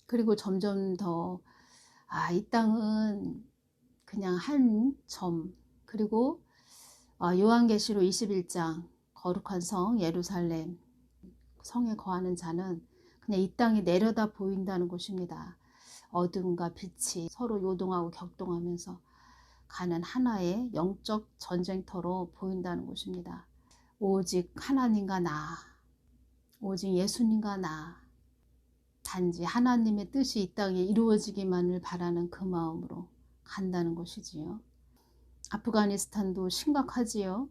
그리고 점점 더 이 땅은 그냥 한 점, 그리고 요한계시록 21장 거룩한 성 예루살렘 성에 거하는 자는 그냥 이 땅이 내려다 보인다는 것입니다. 어둠과 빛이 서로 요동하고 격동하면서 가는 하나의 영적 전쟁터로 보인다는 것입니다. 오직 하나님과 나, 오직 예수님과 나, 단지 하나님의 뜻이 이 땅에 이루어지기만을 바라는 그 마음으로 간다는 것이지요. 아프가니스탄도 심각하지요.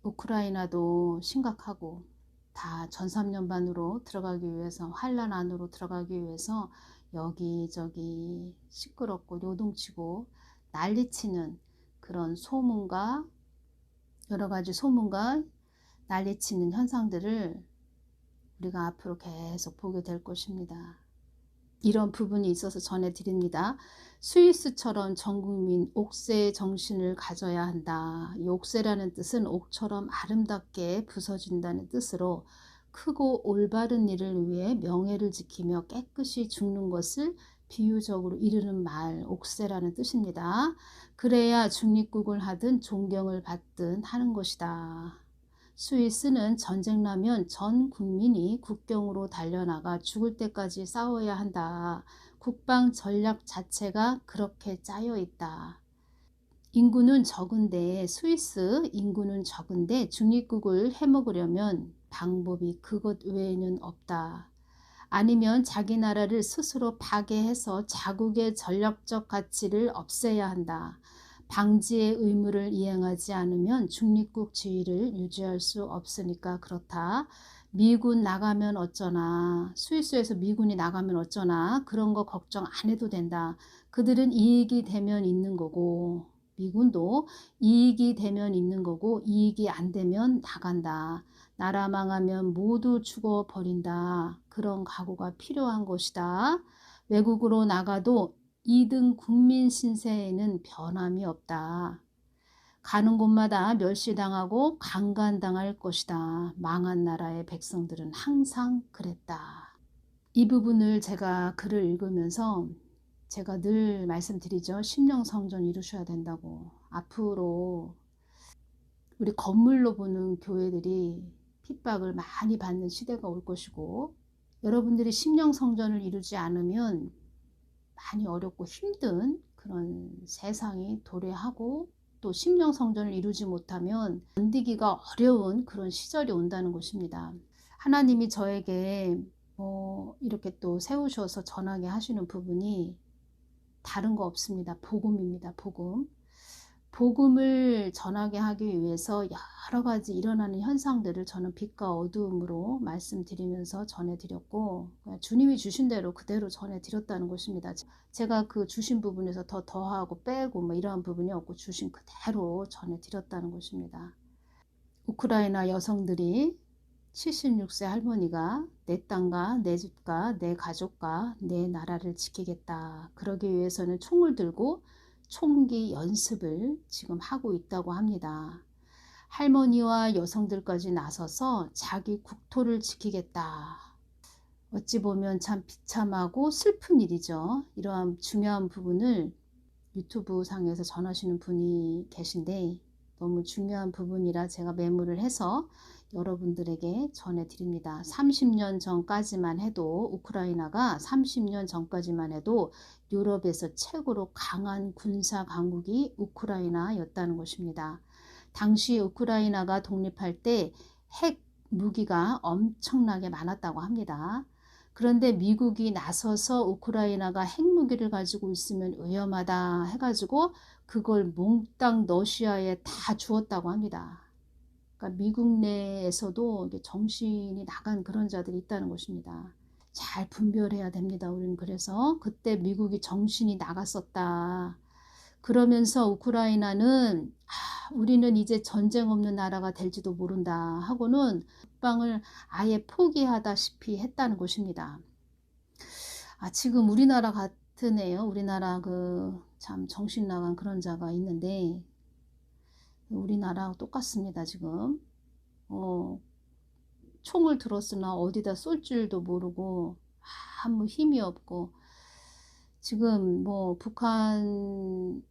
우크라이나도 심각하고, 다 전삼년반으로 들어가기 위해서, 환란 안으로 들어가기 위해서 여기저기 시끄럽고 요동치고 난리치는 그런 소문과 여러 가지 소문과 난리치는 현상들을 우리가 앞으로 계속 보게 될 것입니다. 이런 부분이 있어서 전해드립니다. 스위스처럼 전국민 옥새 정신을 가져야 한다. 이 옥새라는 뜻은 옥처럼 아름답게 부서진다는 뜻으로 크고 올바른 일을 위해 명예를 지키며 깨끗이 죽는 것을 비유적으로 이르는 말, 옥새라는 뜻입니다. 그래야 중립국을 하든 존경을 받든 하는 것이다. 스위스는 전쟁 나면 전 국민이 국경으로 달려나가 죽을 때까지 싸워야 한다. 국방 전략 자체가 그렇게 짜여 있다. 인구는 적은데, 스위스 인구는 적은데 중립국을 해먹으려면 방법이 그것 외에는 없다. 아니면 자기 나라를 스스로 파괴해서 자국의 전략적 가치를 없애야 한다. 방지의 의무를 이행하지 않으면 중립국 지위를 유지할 수 없으니까 그렇다. 미군 나가면 어쩌나, 스위스에서 미군이 나가면 어쩌나, 그런 거 걱정 안 해도 된다. 그들은 이익이 되면 있는 거고, 미군도 이익이 되면 있는 거고, 이익이 안 되면 나간다. 나라 망하면 모두 죽어버린다. 그런 각오가 필요한 것이다. 외국으로 나가도 2등 국민 신세에는 변함이 없다. 가는 곳마다 멸시당하고 강간당할 것이다. 망한 나라의 백성들은 항상 그랬다. 이 부분을 제가 글을 읽으면서 제가 늘 말씀드리죠. 심령성전 이루셔야 된다고. 앞으로 우리 건물로 보는 교회들이 핍박을 많이 받는 시대가 올 것이고, 여러분들이 심령성전을 이루지 않으면 많이 어렵고 힘든 그런 세상이 도래하고, 또 심령성전을 이루지 못하면 견디기가 어려운 그런 시절이 온다는 것입니다. 하나님이 저에게 이렇게 또 세우셔서 전하게 하시는 부분이 다른 거 없습니다. 복음입니다. 복음. 복음을 전하게 하기 위해서 여러 가지 일어나는 현상들을 저는 빛과 어두움으로 말씀드리면서 전해드렸고, 주님이 주신 대로 그대로 전해드렸다는 것입니다. 제가 그 주신 부분에서 더하고 빼고 뭐 이러한 부분이 없고 주신 그대로 전해드렸다는 것입니다. 우크라이나 여성들이 76세 할머니가 내 땅과 내 집과 내 가족과 내 나라를 지키겠다. 그러기 위해서는 총을 들고 총기 연습을 지금 하고 있다고 합니다. 할머니와 여성들까지 나서서 자기 국토를 지키겠다. 어찌 보면 참 비참하고 슬픈 일이죠. 이러한 중요한 부분을 유튜브 상에서 전하시는 분이 계신데 너무 중요한 부분이라 제가 메모를 해서 여러분들에게 전해드립니다. 30년 전까지만 해도, 우크라이나가 30년 전까지만 해도 유럽에서 최고로 강한 군사 강국이 우크라이나였다는 것입니다. 당시 우크라이나가 독립할 때 핵 무기가 엄청나게 많았다고 합니다. 그런데 미국이 나서서 우크라이나가 핵무기를 가지고 있으면 위험하다 해가지고 그걸 몽땅 러시아에 다 주었다고 합니다. 그러니까 미국 내에서도 정신이 나간 그런 자들이 있다는 것입니다. 잘 분별해야 됩니다. 우리는 그래서 그때 미국이 정신이 나갔었다. 그러면서 우크라이나는 우리는 이제 전쟁 없는 나라가 될지도 모른다 하고는 국방을 아예 포기하다시피 했다는 것입니다. 지금 우리나라 같은 애요. 우리나라 참 정신 나간 그런 자가 있는데, 우리나라하고 똑같습니다. 지금 총을 들었으나 어디다 쏠 줄도 모르고 아무 힘이 없고 지금 뭐 북한으로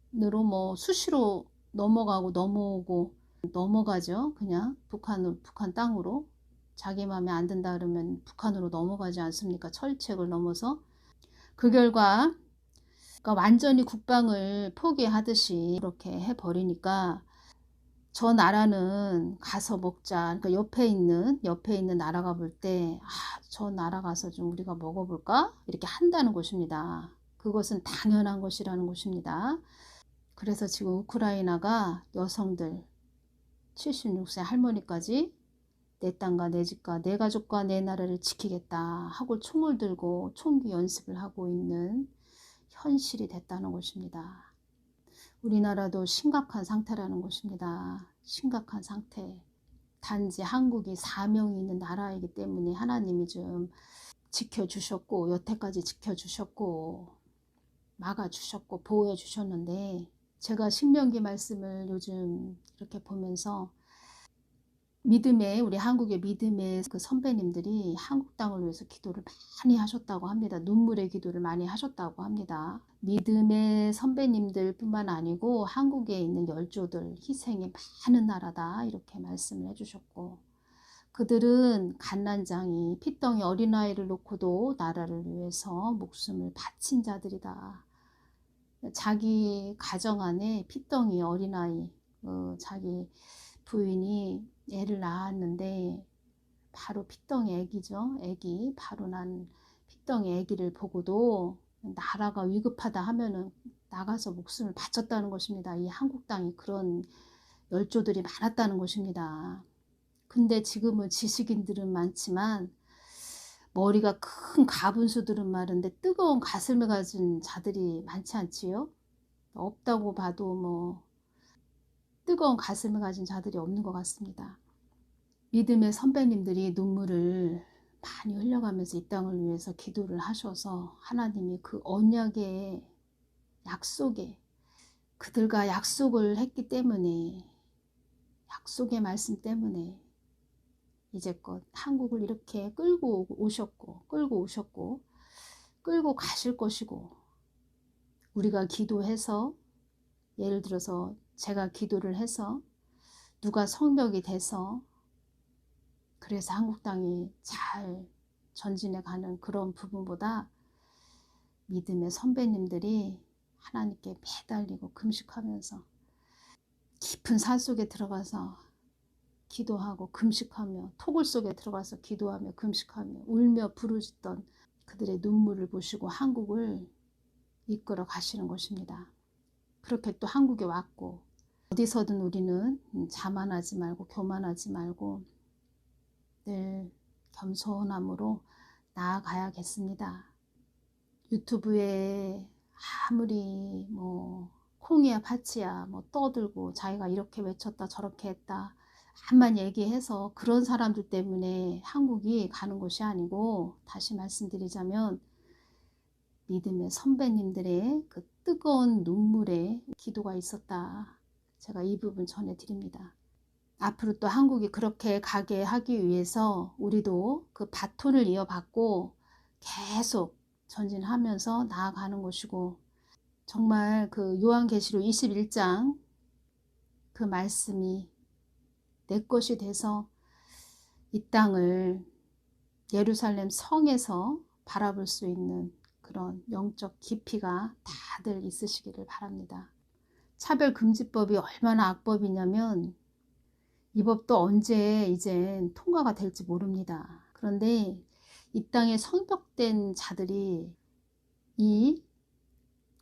뭐 수시로 넘어가고 넘어오고 넘어가죠. 그냥 북한 땅으로 자기 마음에 안 든다 그러면 북한으로 넘어가지 않습니까? 철책을 넘어서 그 결과 그러니까 완전히 국방을 포기하듯이 이렇게 해버리니까 저 나라는 가서 먹자. 그러니까 옆에 있는 나라가 볼 때, 저 나라 가서 좀 우리가 먹어볼까? 이렇게 한다는 것입니다. 그것은 당연한 것이라는 것입니다. 그래서 지금 우크라이나가 여성들 76세 할머니까지 내 땅과 내 집과 내 가족과 내 나라를 지키겠다 하고 총을 들고 총기 연습을 하고 있는 현실이 됐다는 것입니다. 우리나라도 심각한 상태라는 것입니다. 심각한 상태. 단지 한국이 사명이 있는 나라이기 때문에 하나님이 좀 지켜주셨고 여태까지 지켜주셨고 막아주셨고 보호해주셨는데 제가 신명기 말씀을 요즘 이렇게 보면서 우리 한국의 믿음의 그 선배님들이 한국 땅을 위해서 기도를 많이 하셨다고 합니다. 눈물의 기도를 많이 하셨다고 합니다. 믿음의 선배님들 뿐만 아니고 한국에 있는 열조들 희생이 많은 나라다 이렇게 말씀을 해주셨고 그들은 갓난장이 피덩이 어린아이를 놓고도 나라를 위해서 목숨을 바친 자들이다. 자기 가정 안에 피덩이 어린아이 자기 부인이 애를 낳았는데 바로 피덩이 애기죠. 애기 바로 난 피덩이 애기를 보고도 나라가 위급하다 하면은 나가서 목숨을 바쳤다는 것입니다. 이 한국 땅이 그런 열조들이 많았다는 것입니다. 근데 지금은 지식인들은 많지만 머리가 큰 가분수들은 많은데 뜨거운 가슴을 가진 자들이 많지 않지요? 없다고 봐도 뭐 뜨거운 가슴을 가진 자들이 없는 것 같습니다. 믿음의 선배님들이 눈물을 많이 흘려가면서 이 땅을 위해서 기도를 하셔서 하나님이 그 언약의 약속에 그들과 약속을 했기 때문에 약속의 말씀 때문에 이제껏 한국을 이렇게 끌고 가실 것이고 우리가 기도해서 예를 들어서 제가 기도를 해서 누가 성벽이 돼서 그래서 한국 땅이 잘 전진해 가는 그런 부분보다 믿음의 선배님들이 하나님께 매달리고 금식하면서 깊은 산 속에 들어가서 기도하고 금식하며 토굴 속에 들어가서 기도하며 금식하며 울며 부르짖던 그들의 눈물을 보시고 한국을 이끌어 가시는 것입니다. 그렇게 또 한국에 왔고 어디서든 우리는 자만하지 말고 교만하지 말고 늘 겸손함으로 나아가야겠습니다. 유튜브에 아무리 뭐 콩이야 팥이야 뭐 떠들고 자기가 이렇게 외쳤다 저렇게 했다 한만 얘기해서 그런 사람들 때문에 한국이 가는 것이 아니고 다시 말씀드리자면 믿음의 선배님들의 그 뜨거운 눈물에 기도가 있었다. 제가 이 부분 전해드립니다. 앞으로 또 한국이 그렇게 가게 하기 위해서 우리도 그 바톤을 이어받고 계속 전진하면서 나아가는 것이고 정말 그 요한계시록 21장 그 말씀이 내 것이 돼서 이 땅을 예루살렘 성에서 바라볼 수 있는 그런 영적 깊이가 다들 있으시기를 바랍니다. 차별금지법이 얼마나 악법이냐면 이 법도 언제 이제 통과가 될지 모릅니다. 그런데 이 땅에 성벽된 자들이 이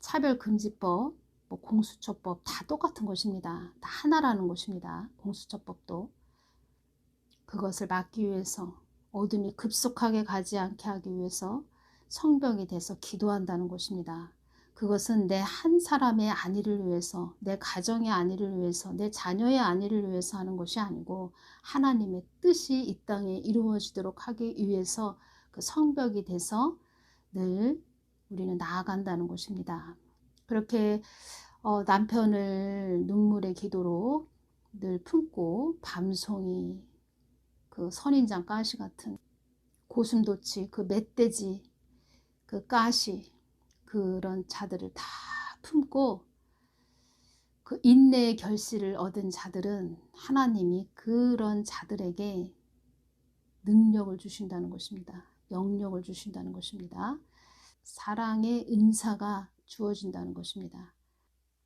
차별금지법, 뭐 공수처법 다 똑같은 것입니다. 다 하나라는 것입니다. 공수처법도. 그것을 막기 위해서 어둠이 급속하게 가지 않게 하기 위해서 성벽이 돼서 기도한다는 것입니다. 그것은 내 한 사람의 안위를 위해서, 내 가정의 안위를 위해서, 내 자녀의 안위를 위해서 하는 것이 아니고 하나님의 뜻이 이 땅에 이루어지도록 하기 위해서 그 성벽이 돼서 늘 우리는 나아간다는 것입니다. 그렇게 남편을 눈물의 기도로 늘 품고 밤송이 그 선인장 가시 같은 고슴도치 그 멧돼지 그 가시 그런 자들을 다 품고 그 인내의 결실을 얻은 자들은 하나님이 그런 자들에게 능력을 주신다는 것입니다. 영력을 주신다는 것입니다. 사랑의 은사가 주어진다는 것입니다.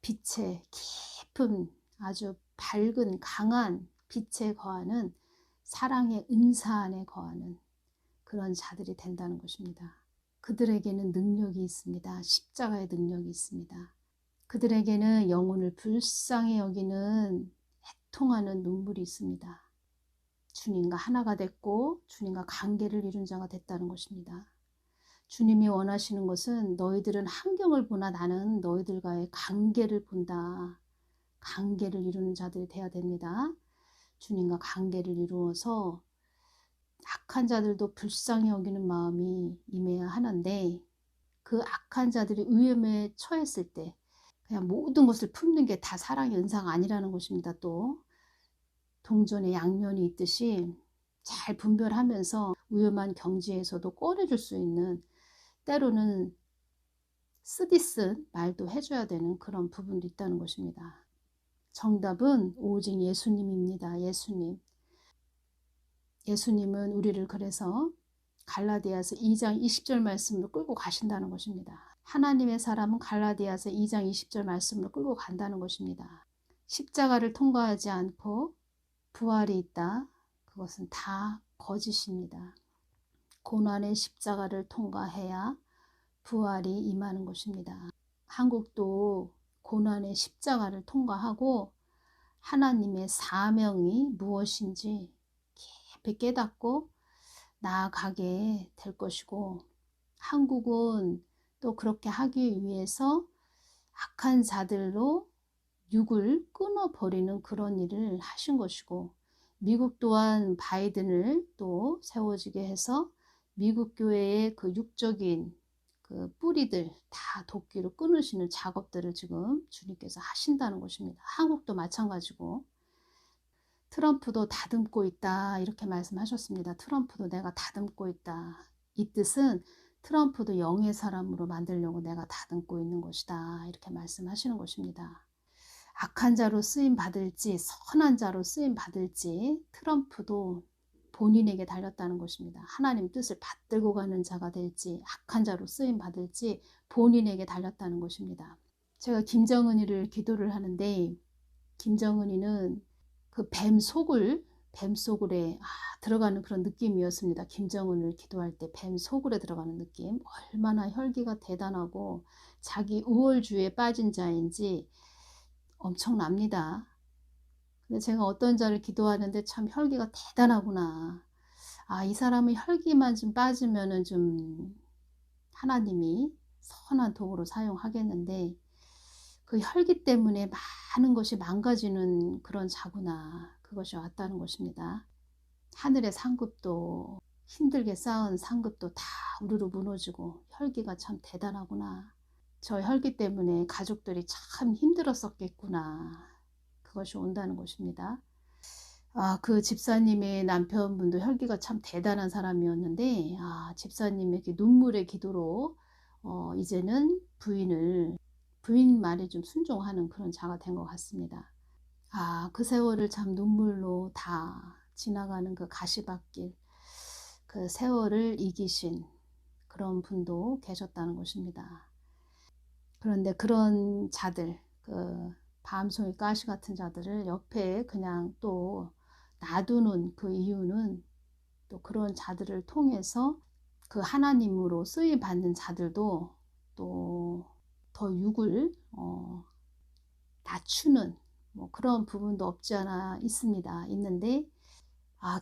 빛의 깊은 아주 밝은 강한 빛에 거하는 사랑의 은사 안에 거하는 그런 자들이 된다는 것입니다. 그들에게는 능력이 있습니다. 십자가의 능력이 있습니다. 그들에게는 영혼을 불쌍히 여기는 애통하는 눈물이 있습니다. 주님과 하나가 됐고 주님과 관계를 이룬 자가 됐다는 것입니다. 주님이 원하시는 것은 너희들은 환경을 보나 나는 너희들과의 관계를 본다. 관계를 이루는 자들이 되어야 됩니다. 주님과 관계를 이루어서 악한 자들도 불쌍히 여기는 마음이 임해야 하는데 그 악한 자들이 위험에 처했을 때 그냥 모든 것을 품는 게 다 사랑의 은사가 아니라는 것입니다. 또 동전의 양면이 있듯이 잘 분별하면서 위험한 경지에서도 꺼내줄 수 있는 때로는 쓰디쓴 말도 해줘야 되는 그런 부분도 있다는 것입니다. 정답은 오직 예수님입니다. 예수님. 예수님은 우리를 그래서 갈라디아서 2장 20절 말씀으로 끌고 가신다는 것입니다. 하나님의 사람은 갈라디아서 2장 20절 말씀으로 끌고 간다는 것입니다. 십자가를 통과하지 않고 부활이 있다. 그것은 다 거짓입니다. 고난의 십자가를 통과해야 부활이 임하는 것입니다. 한국도 고난의 십자가를 통과하고 하나님의 사명이 무엇인지 깊이 깨닫고 나아가게 될 것이고 한국은 또 그렇게 하기 위해서 악한 자들로 육을 끊어버리는 그런 일을 하신 것이고 미국 또한 바이든을 또 세워지게 해서 미국 교회의 그 육적인 그 뿌리들 다 도끼로 끊으시는 작업들을 지금 주님께서 하신다는 것입니다. 한국도 마찬가지고 트럼프도 다듬고 있다 이렇게 말씀하셨습니다. 트럼프도 내가 다듬고 있다. 이 뜻은 트럼프도 영의 사람으로 만들려고 내가 다듬고 있는 것이다 이렇게 말씀하시는 것입니다. 악한 자로 쓰임 받을지 선한 자로 쓰임 받을지 트럼프도 본인에게 달렸다는 것입니다. 하나님 뜻을 받들고 가는 자가 될지 악한 자로 쓰임 받을지 본인에게 달렸다는 것입니다. 제가 김정은이를 기도를 하는데 김정은이는 그 뱀 속을에 들어가는 그런 느낌이었습니다. 김정은을 기도할 때 뱀 속을에 들어가는 느낌. 얼마나 혈기가 대단하고 자기 우월주의에 빠진 자인지 엄청납니다. 근데 제가 어떤 자를 기도하는데 참 혈기가 대단하구나. 이 사람은 혈기만 좀 빠지면은 좀 하나님이 선한 도구로 사용하겠는데 그 혈기 때문에 많은 것이 망가지는 그런 자구나. 그것이 왔다는 것입니다. 하늘의 상급도 힘들게 쌓은 상급도 다 우르르 무너지고 혈기가 참 대단하구나. 저 혈기 때문에 가족들이 참 힘들었었겠구나. 그것이 온다는 것입니다. 그 집사님의 남편분도 혈기가 참 대단한 사람이었는데 집사님에게 눈물의 기도로 이제는 부인 말에 좀 순종하는 그런 자가 된 것 같습니다. 그 세월을 참 눈물로 다 지나가는 그 가시밭길 그 세월을 이기신 그런 분도 계셨다는 것입니다. 그런데 그런 자들 그 밤송이 가시 같은 자들을 옆에 그냥 또 놔두는 그 이유는 또 그런 자들을 통해서 그 하나님으로 쓰임 받는 자들도 또 더 육을 낮추는 뭐 그런 부분도 없지 않아 있는데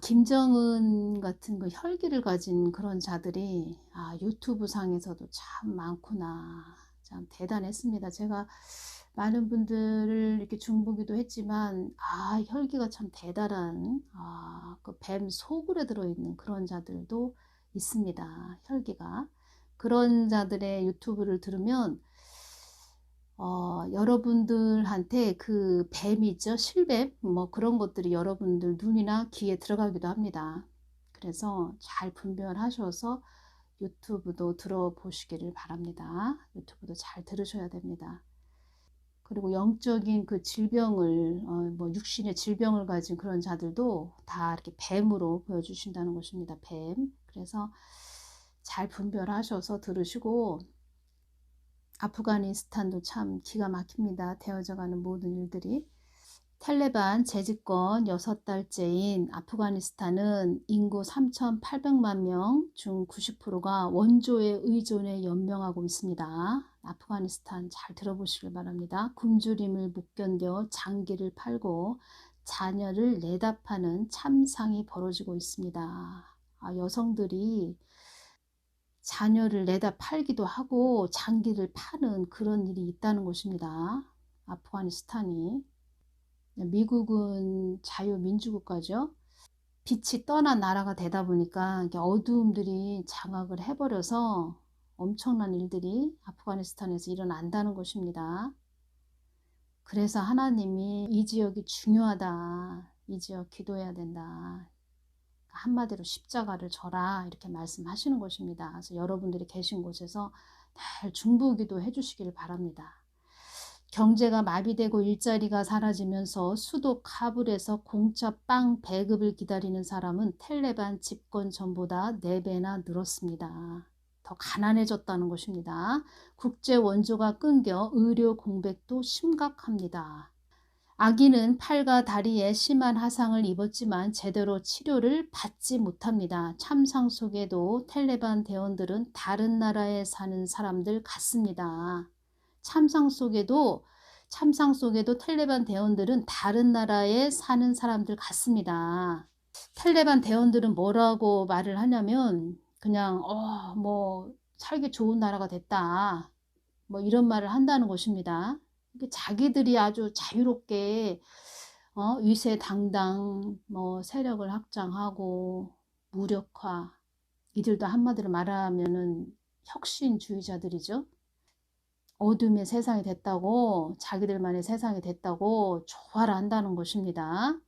김정은 같은 그 혈기를 가진 그런 자들이 유튜브 상에서도 참 많구나. 참 대단했습니다. 제가 많은 분들을 이렇게 중보기도 했지만 혈기가 참 대단한 그 뱀 속을에 들어있는 그런 자들도 있습니다. 혈기가. 그런 자들의 유튜브를 들으면 여러분들한테 그 뱀이죠. 실뱀 뭐 그런 것들이 여러분들 눈이나 귀에 들어가기도 합니다. 그래서 잘 분별하셔서 유튜브도 들어보시기를 바랍니다. 유튜브도 잘 들으셔야 됩니다. 그리고 영적인 그 질병을 뭐 육신의 질병을 가진 그런 자들도 다 이렇게 뱀으로 보여주신다는 것입니다. 뱀. 그래서 잘 분별하셔서 들으시고, 아프가니스탄도 참 기가 막힙니다. 되어져가는 모든 일들이. 탈레반 재집권 6달째인 아프가니스탄은 인구 3,800만 명 중 90%가 원조의 의존에 연명하고 있습니다. 아프가니스탄 잘 들어보시길 바랍니다. 굶주림을 못 견뎌 장기를 팔고 자녀를 내다 파는 참상이 벌어지고 있습니다. 여성들이 자녀를 내다 팔기도 하고 장기를 파는 그런 일이 있다는 것입니다. 아프가니스탄이. 미국은 자유민주국가죠. 빛이 떠난 나라가 되다 보니까 어두움들이 장악을 해버려서 엄청난 일들이 아프가니스탄에서 일어난다는 것입니다. 그래서 하나님이 이 지역이 중요하다. 이 지역 기도해야 된다. 한마디로 십자가를 져라 이렇게 말씀하시는 것입니다. 그래서 여러분들이 계신 곳에서 늘 중보기도 해주시기를 바랍니다. 경제가 마비되고 일자리가 사라지면서 수도 카불에서 공짜 빵 배급을 기다리는 사람은 텔레반 집권 전보다 4배나 늘었습니다. 더 가난해졌다는 것입니다. 국제 원조가 끊겨 의료 공백도 심각합니다. 아기는 팔과 다리에 심한 화상을 입었지만 제대로 치료를 받지 못합니다. 참상 속에도 텔레반 대원들은 다른 나라에 사는 사람들 같습니다. 참상 속에도 텔레반 대원들은 다른 나라에 사는 사람들 같습니다. 텔레반 대원들은 뭐라고 말을 하냐면 그냥 뭐 살기 좋은 나라가 됐다. 뭐 이런 말을 한다는 것입니다. 자기들이 아주 자유롭게 위세당당 뭐 세력을 확장하고 무력화, 이들도 한마디로 말하면은 혁신주의자들이죠. 어둠의 세상이 됐다고, 자기들만의 세상이 됐다고 조화를 한다는 것입니다.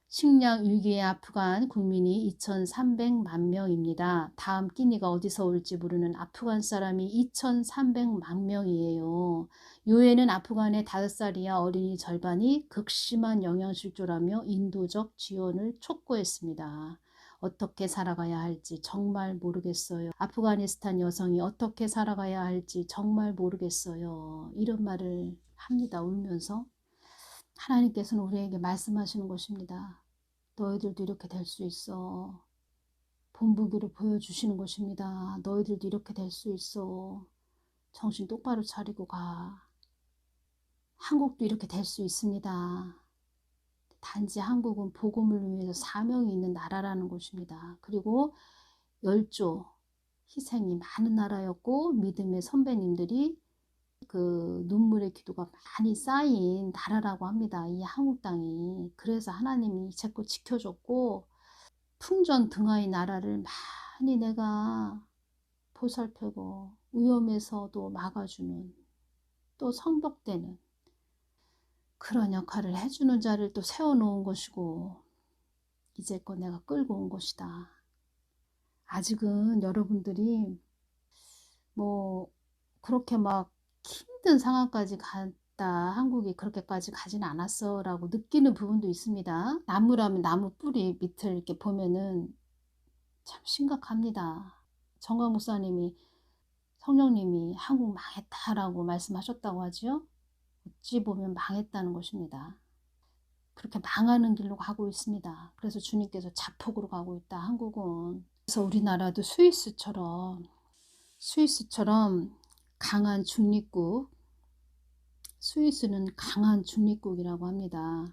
식량 위기의 아프간 국민이 2,300만 명입니다. 다음 끼니가 어디서 올지 모르는 아프간 사람이 2,300만 명이에요. 유엔은 아프간의 5살 이하 어린이 절반이 극심한 영양실조라며 인도적 지원을 촉구했습니다. 어떻게 살아가야 할지 정말 모르겠어요. 아프가니스탄 여성이 어떻게 살아가야 할지 정말 모르겠어요. 이런 말을 합니다. 울면서. 하나님께서는 우리에게 말씀하시는 것입니다. 너희들도 이렇게 될 수 있어. 본보기로 보여주시는 것입니다. 너희들도 이렇게 될 수 있어. 정신 똑바로 차리고 가. 한국도 이렇게 될 수 있습니다. 단지 한국은 복음을 위해서 사명이 있는 나라라는 것입니다. 그리고 열조 희생이 많은 나라였고 믿음의 선배님들이 그 눈물의 기도가 많이 쌓인 나라라고 합니다. 이 한국 땅이. 그래서 하나님이 자꾸 지켜줬고 풍전 등하의 나라를 많이 내가 보살펴고 위험에서도 막아주는, 또 성벽되는 그런 역할을 해주는 자를 또 세워놓은 것이고, 이제껏 내가 끌고 온 것이다. 아직은 여러분들이 뭐 그렇게 막 힘든 상황까지 갔다, 한국이 그렇게까지 가진 않았어 라고 느끼는 부분도 있습니다. 나무라면 나무 뿌리 밑을 이렇게 보면은 참 심각합니다. 정광 목사님이, 성령님이 한국 망했다라고 말씀하셨다고 하지요. 어찌 보면 망했다는 것입니다. 그렇게 망하는 길로 가고 있습니다. 그래서 주님께서 자폭으로 가고 있다, 한국은. 그래서 우리나라도 스위스처럼 강한 중립국, 스위스는 강한 중립국이라고 합니다.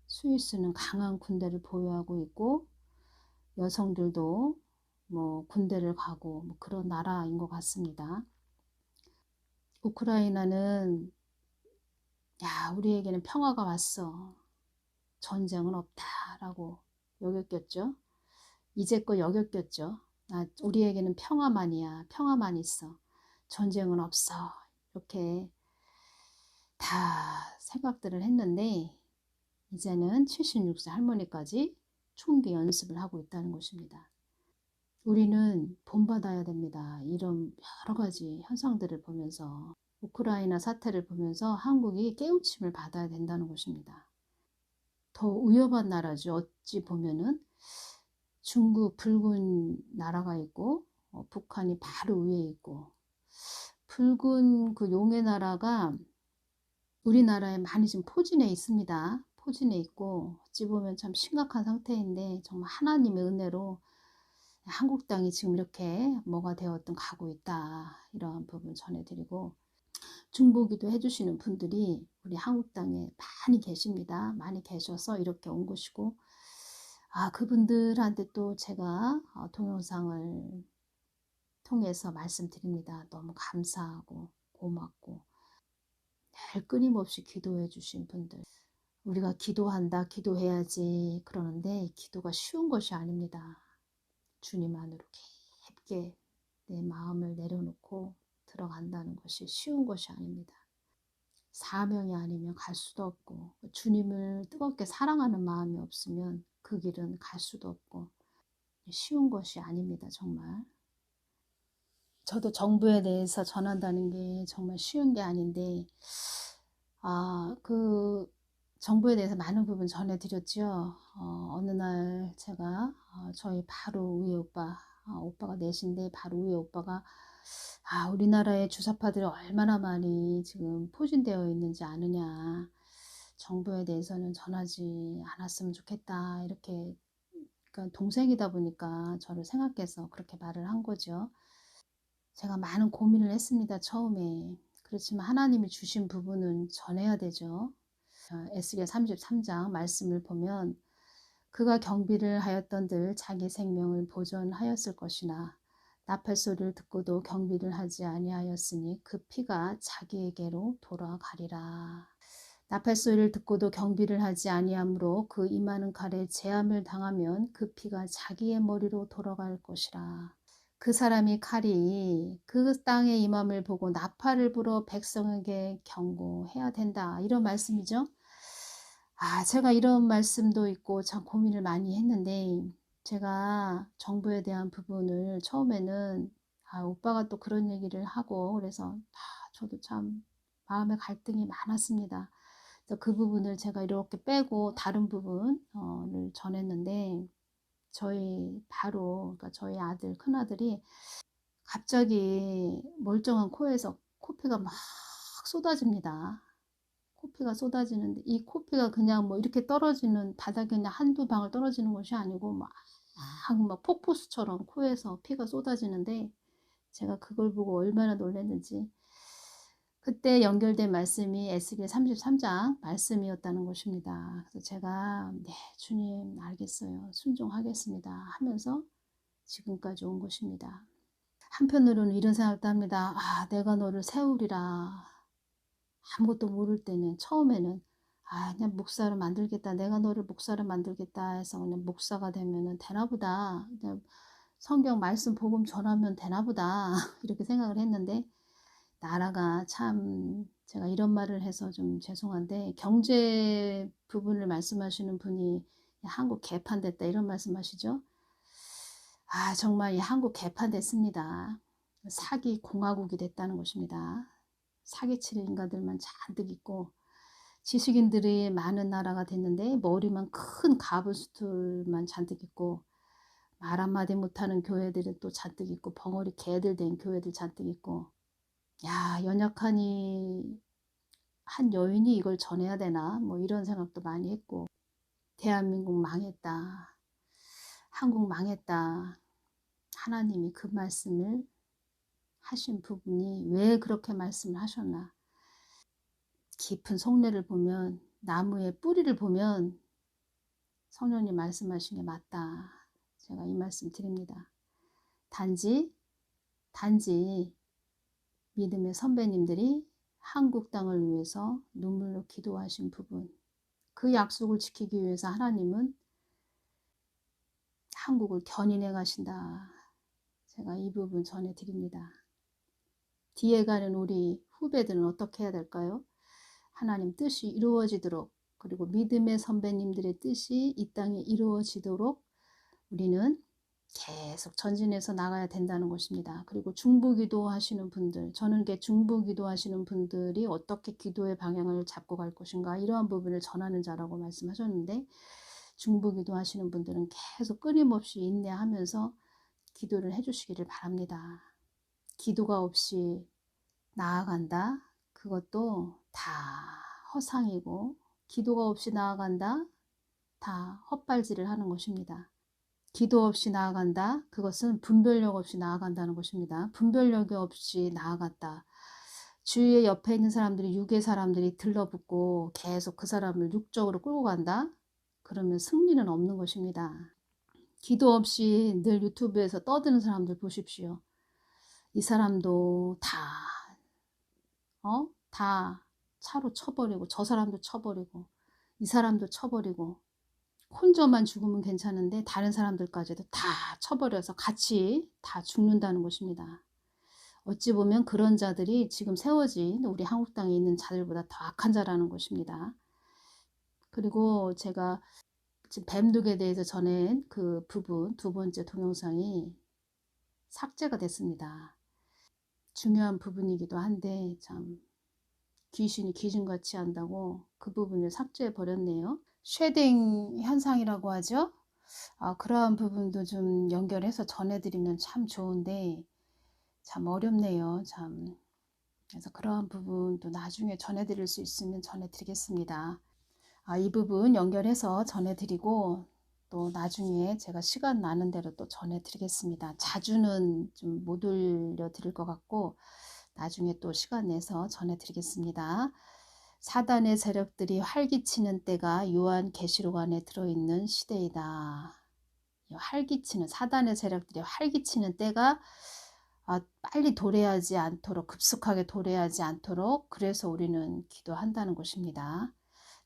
스위스는 강한 군대를 보유하고 있고 여성들도 뭐 군대를 가고 뭐 그런 나라인 것 같습니다. 우크라이나는 우리에게는 평화가 왔어. 전쟁은 없다라고 여겼겠죠. 이제껏 여겼겠죠. 우리에게는 평화만이야. 평화만 있어. 전쟁은 없어. 이렇게 다 생각들을 했는데 이제는 76세 할머니까지 총기 연습을 하고 있다는 것입니다. 우리는 본받아야 됩니다. 이런 여러 가지 현상들을 보면서 우크라이나 사태를 보면서 한국이 깨우침을 받아야 된다는 것입니다. 더 위험한 나라죠. 어찌 보면은 중국 붉은 나라가 있고 북한이 바로 위에 있고 붉은 그 용의 나라가 우리나라에 많이 지금 포진해 있습니다. 포진해 있고 어찌 보면 참 심각한 상태인데 정말 하나님의 은혜로 한국 땅이 지금 이렇게 뭐가 되었든 가고 있다. 이러한 부분 전해드리고 중보기도 해주시는 분들이 우리 한국 땅에 많이 계십니다. 많이 계셔서 이렇게 온 것이고 그분들한테 또 제가 동영상을 통해서 말씀드립니다. 너무 감사하고 고맙고 늘 끊임없이 기도해 주신 분들 우리가 기도한다 기도해야지 그러는데 기도가 쉬운 것이 아닙니다. 주님 안으로 깊게 내 마음을 내려놓고 들어간다는 것이 쉬운 것이 아닙니다. 사명이 아니면 갈 수도 없고 주님을 뜨겁게 사랑하는 마음이 없으면 그 길은 갈 수도 없고 쉬운 것이 아닙니다. 정말 저도 정부에 대해서 전한다는 게 정말 쉬운 게 아닌데 그 정부에 대해서 많은 부분 전해드렸죠. 어느 날 제가 저희 바로 위에 오빠가 넷인데 바로 위에 오빠가 우리나라의 주사파들이 얼마나 많이 지금 포진되어 있는지 아느냐. 정부에 대해서는 전하지 않았으면 좋겠다. 이렇게 그러니까 동생이다 보니까 저를 생각해서 그렇게 말을 한 거죠. 제가 많은 고민을 했습니다. 처음에. 그렇지만 하나님이 주신 부분은 전해야 되죠. 에스겔 33장 말씀을 보면 그가 경비를 하였던들 자기 생명을 보존하였을 것이나 나팔 소리를 듣고도 경비를 하지 아니하였으니 그 피가 자기에게로 돌아가리라. 나팔 소리를 듣고도 경비를 하지 아니하므로 그 임하는 칼에 재함을 당하면 그 피가 자기의 머리로 돌아갈 것이라. 그 사람이 칼이 그 땅의 임함을 보고 나팔을 불어 백성에게 경고해야 된다. 이런 말씀이죠. 제가 이런 말씀도 있고 참 고민을 많이 했는데 제가 정부에 대한 부분을 처음에는 오빠가 또 그런 얘기를 하고 그래서 저도 참 마음의 갈등이 많았습니다. 그래서 그 부분을 제가 이렇게 빼고 다른 부분을 전했는데 저희 그러니까 저희 아들 큰아들이 갑자기 멀쩡한 코에서 코피가 막 쏟아집니다. 코피가 쏟아지는데 이 코피가 그냥 뭐 이렇게 떨어지는 바닥에 그냥 한두 방울 떨어지는 것이 아니고 막 폭포수처럼 코에서 피가 쏟아지는데 제가 그걸 보고 얼마나 놀랐는지 그때 연결된 말씀이 에스겔 33장 말씀이었다는 것입니다. 그래서 제가 네 주님 알겠어요. 순종하겠습니다 하면서 지금까지 온 것입니다. 한편으로는 이런 생각도 합니다. 내가 너를 세우리라. 아무것도 모를 때는 처음에는 그냥 목사를 만들겠다. 내가 너를 목사를 만들겠다 해서 그냥 목사가 되면은 되나보다. 그냥 성경 말씀 복음 전하면 되나보다. 이렇게 생각을 했는데 나라가 참 제가 이런 말을 해서 좀 죄송한데 경제 부분을 말씀하시는 분이 한국 개판됐다 이런 말씀하시죠. 정말 이 한국 개판됐습니다. 사기 공화국이 됐다는 것입니다. 사기치는 인간들만 잔뜩 있고 지식인들이 많은 나라가 됐는데 머리만 큰 가부수들만 잔뜩 있고 말 한마디 못하는 교회들은 또 잔뜩 있고 벙어리 개들 된 교회들 잔뜩 있고 연약하니 한 여인이 이걸 전해야 되나 뭐 이런 생각도 많이 했고 대한민국 망했다. 한국 망했다. 하나님이 그 말씀을 하신 부분이 왜 그렇게 말씀을 하셨나. 깊은 속내를 보면 나무의 뿌리를 보면 성령님 말씀하신 게 맞다. 제가 이 말씀 드립니다. 단지 믿음의 선배님들이 한국 땅을 위해서 눈물로 기도하신 부분 그 약속을 지키기 위해서 하나님은 한국을 견인해 가신다. 제가 이 부분 전해드립니다. 뒤에 가는 우리 후배들은 어떻게 해야 될까요? 하나님 뜻이 이루어지도록 그리고 믿음의 선배님들의 뜻이 이 땅에 이루어지도록 우리는 계속 전진해서 나가야 된다는 것입니다. 그리고 중보기도 하시는 분들, 저는 이게 중보기도 하시는 분들이 어떻게 기도의 방향을 잡고 갈 것인가 이러한 부분을 전하는 자라고 말씀하셨는데, 중보기도 하시는 분들은 계속 끊임없이 인내하면서 기도를 해주시기를 바랍니다. 기도가 없이 나아간다? 그것도 다 허상이고, 기도가 없이 나아간다? 다 헛발질을 하는 것입니다. 기도 없이 나아간다? 그것은 분별력 없이 나아간다는 것입니다. 분별력이 없이 나아갔다. 주위에 옆에 있는 사람들이, 육의 사람들이 들러붙고 계속 그 사람을 육적으로 끌고 간다? 그러면 승리는 없는 것입니다. 기도 없이 늘 유튜브에서 떠드는 사람들 보십시오. 이 사람도 다 차로 쳐버리고, 저 사람도 쳐버리고, 이 사람도 쳐버리고, 혼자만 죽으면 괜찮은데 다른 사람들까지도 다 쳐버려서 같이 다 죽는다는 것입니다. 어찌 보면 그런 자들이 지금 세워진 우리 한국 땅에 있는 자들보다 더 악한 자라는 것입니다. 그리고 제가 지금 뱀독에 대해서 전한 그 부분, 두 번째 동영상이 삭제가 됐습니다. 중요한 부분이기도 한데 참 귀신이 귀신같이 한다고 그 부분을 삭제해 버렸네요. 쉐딩 현상이라고 하죠. 그러한 부분도 좀 연결해서 전해드리면 참 좋은데 참 어렵네요. 참. 그래서 그러한 부분도 나중에 전해드릴 수 있으면 전해드리겠습니다. 이 부분 연결해서 전해드리고 또 나중에 제가 시간 나는 대로 또 전해드리겠습니다. 자주는 좀 못 올려드릴 것 같고 나중에 또 시간 내서 전해드리겠습니다. 사단의 세력들이 활기치는 때가 요한계시록 안에 들어있는 시대이다. 활기치는, 사단의 세력들이 활기치는 때가 빨리 도래하지 않도록, 급속하게 도래하지 않도록 그래서 우리는 기도한다는 것입니다.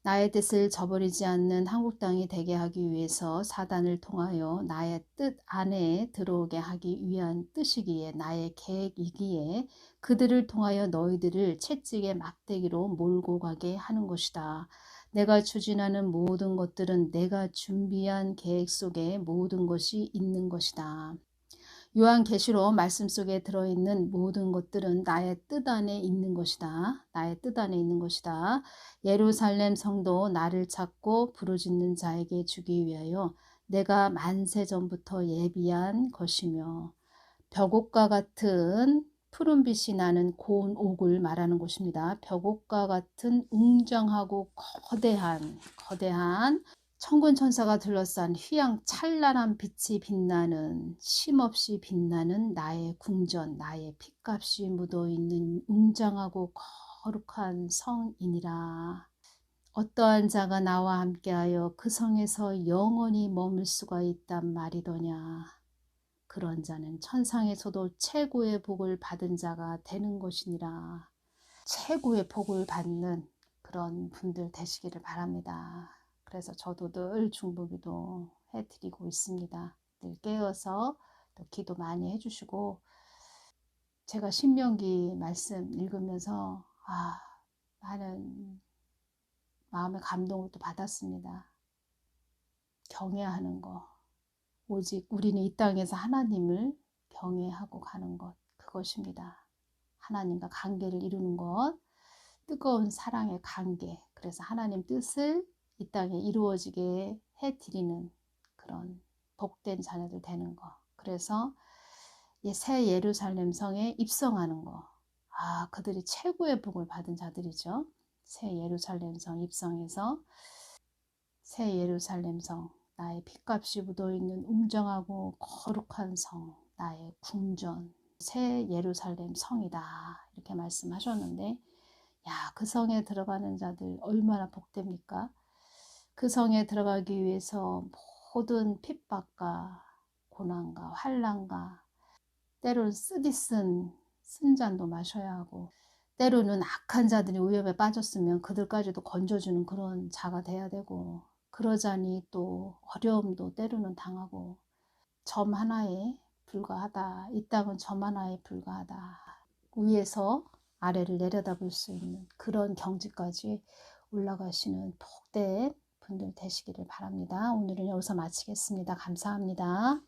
나의 뜻을 저버리지 않는 한국 땅이 되게 하기 위해서 사단을 통하여 나의 뜻 안에 들어오게 하기 위한 뜻이기에, 나의 계획이기에 그들을 통하여 너희들을 채찍의 막대기로 몰고 가게 하는 것이다. 내가 추진하는 모든 것들은 내가 준비한 계획 속에 모든 것이 있는 것이다. 요한계시록 말씀 속에 들어있는 모든 것들은 나의 뜻 안에 있는 것이다. 나의 뜻 안에 있는 것이다. 예루살렘 성도 나를 찾고 부르짖는 자에게 주기 위하여 내가 만세 전부터 예비한 것이며, 벽옥과 같은 푸른빛이 나는 고운 옥을 말하는 것입니다. 벽옥과 같은 웅장하고 거대한 천군 천사가 둘러싼 휘황찬란한 빛이 빛나는, 쉼없이 빛나는 나의 궁전, 나의 핏값이 묻어있는 웅장하고 거룩한 성이니라. 어떠한 자가 나와 함께하여 그 성에서 영원히 머물 수가 있단 말이더냐. 그런 자는 천상에서도 최고의 복을 받은 자가 되는 것이니라. 최고의 복을 받는 그런 분들 되시기를 바랍니다. 그래서 저도 늘 중보기도 해드리고 있습니다. 늘 깨어서 또 기도 많이 해주시고, 제가 신명기 말씀 읽으면서 많은 마음의 감동을 또 받았습니다. 경외하는 것, 오직 우리는 이 땅에서 하나님을 경외하고 가는 것, 그것입니다. 하나님과 관계를 이루는 것, 뜨거운 사랑의 관계, 그래서 하나님 뜻을 이 땅에 이루어지게 해드리는 그런 복된 자녀들 되는 거. 그래서 새 예루살렘 성에 입성하는 거. 그들이 최고의 복을 받은 자들이죠. 새 예루살렘 성 입성해서 새 예루살렘 성, 나의 핏값이 묻어있는 웅장하고 거룩한 성, 나의 궁전, 새 예루살렘 성이다. 이렇게 말씀하셨는데, 그 성에 들어가는 자들 얼마나 복됩니까? 그 성에 들어가기 위해서 모든 핍박과 고난과 환난과 때로는 쓰디쓴 쓴잔도 마셔야 하고, 때로는 악한 자들이 위협에 빠졌으면 그들까지도 건져주는 그런 자가 돼야 되고, 그러자니 또 어려움도 때로는 당하고, 점 하나에 불과하다. 이 땅은 점 하나에 불과하다. 위에서 아래를 내려다볼 수 있는 그런 경지까지 올라가시는 복된 분들 되시기를 바랍니다. 오늘은 여기서 마치겠습니다. 감사합니다.